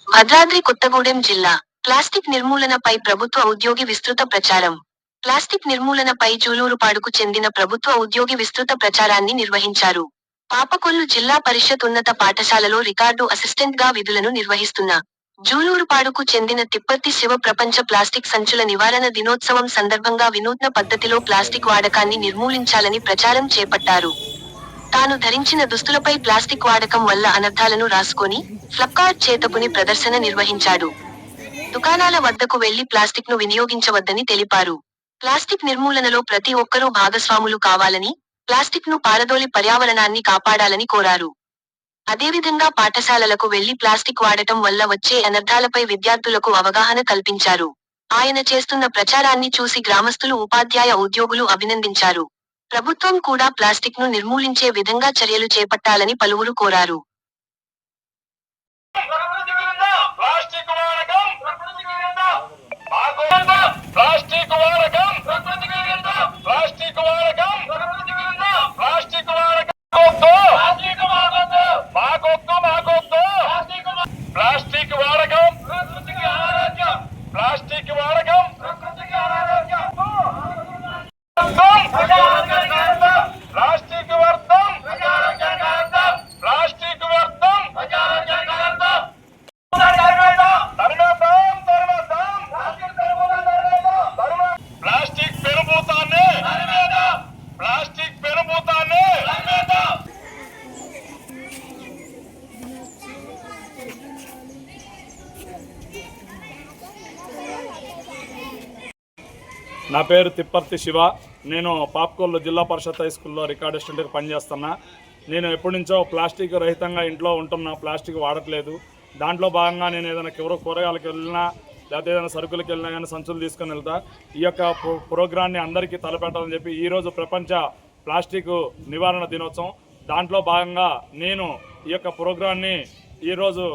భద్రాద్రి కొత్తగూడెం జిల్లా ప్లాస్టిక్ నిర్మూలనపై ప్రభుత్వ ఉద్యోగి విస్తృత ప్రచారం. ప్లాస్టిక్ నిర్మూలనపై జూలూరుపాడుకు చెందిన ప్రభుత్వ ఉద్యోగి విస్తృత ప్రచారాన్ని నిర్వహించారు. పాపకొల్లు జిల్లా పరిషత్ ఉన్నత పాఠశాలలో రికార్డు అసిస్టెంట్గా విధులను నిర్వహిస్తున్న జూలూరుపాడుకు చెందిన తిప్పర్తి శివ ప్రపంచ ప్లాస్టిక్ సంచుల నివారణ దినోత్సవం సందర్భంగా వినూత్న పద్ధతిలో ప్లాస్టిక్ వాడకాన్ని నిర్మూలించాలని ప్రచారం చేపట్టారు. తాను ధరించిన దుస్తులపై ప్లాస్టిక్ వాడకం వల్ల అనర్థాలను రాసుకొని, ఫ్లప్కార్డ్ చేతపుని ప్రదర్శన నిర్వహించాడు. దుకాణాల వద్దకు వెళ్లి ప్లాస్టిక్ను వినియోగించవద్దని తెలిపారు. ప్లాస్టిక్ నిర్మూలనలో ప్రతి ఒక్కరూ భాగస్వాములు కావాలని, ప్లాస్టిక్ను పారదోలి పర్యావరణాన్ని కాపాడాలని కోరారు. అదేవిధంగా పాఠశాలలకు వెళ్లి ప్లాస్టిక్ వాడటం వల్ల వచ్చే అనర్థాలపై విద్యార్థులకు అవగాహన కల్పించారు. ఆయన చేస్తున్న ప్రచారాన్ని చూసి గ్రామస్తులు, ఉపాధ్యాయ ఉద్యోగులు అభినందించారు. ప్రభుత్వం కూడా ప్లాస్టిక్ను నిర్మూలించే విధంగా చర్యలు చేపట్టాలని పలువురు కోరారు. నా పేరు తిప్పర్తి శివ. నేను పాపకొల్లు జిల్లా పరిషత్ హై స్కూల్లో రికార్డ్ అసిస్టెంట్గా పనిచేస్తున్నా. నేను ఎప్పటి నుంచో ప్లాస్టిక్ రహితంగా ఇంట్లో ఉంటున్నా, ప్లాస్టిక్ వాడట్లేదు. దాంట్లో భాగంగా నేను ఏదైనా కూరగాయలకు వెళ్ళినా, లేకపోతే ఏదైనా సరుకులకు వెళ్ళినా కానీ సంచులు తీసుకొని వెళ్తా. ఈ యొక్క ప్రోగ్రాన్ని అందరికీ తలపెట్టాలని చెప్పి ఈరోజు ప్రపంచ ప్లాస్టిక్ నివారణ దినోత్సవం. దాంట్లో భాగంగా నేను ఈ యొక్క ప్రోగ్రాన్ని ఈరోజు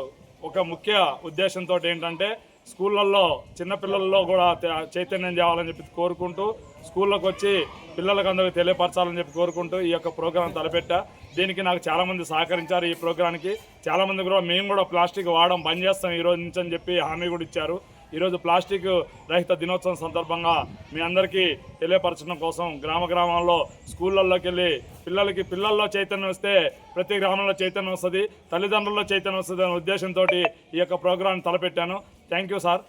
ఒక ముఖ్య ఉద్దేశంతో ఏంటంటే, స్కూళ్ళల్లో చిన్నపిల్లల్లో కూడా చైతన్యం చేయాలని చెప్పి కోరుకుంటూ, స్కూల్లోకి వచ్చి పిల్లలకు అందరికీ తెలియపరచాలని చెప్పి కోరుకుంటూ ఈ యొక్క ప్రోగ్రాం తలపెట్టా. దీనికి నాకు చాలామంది సహకరించారు. ఈ ప్రోగ్రాంకి చాలామంది కూడా మేము కూడా ప్లాస్టిక్ వాడడం బంద్ చేస్తాం ఈరోజు నుంచి అని చెప్పి హామీ కూడా ఇచ్చారు. ఈరోజు ప్లాస్టిక్ రహిత దినోత్సవం సందర్భంగా మీ అందరికీ తెలియపరచడం కోసం గ్రామాల్లో స్కూళ్ళల్లోకి వెళ్ళి పిల్లల్లో చైతన్యం వస్తే ప్రతి గ్రామంలో చైతన్యం వస్తుంది, తల్లిదండ్రుల్లో చైతన్యం వస్తుంది అనే ఉద్దేశంతో ఈ యొక్క ప్రోగ్రాం తలపెట్టాను. Thank you sir.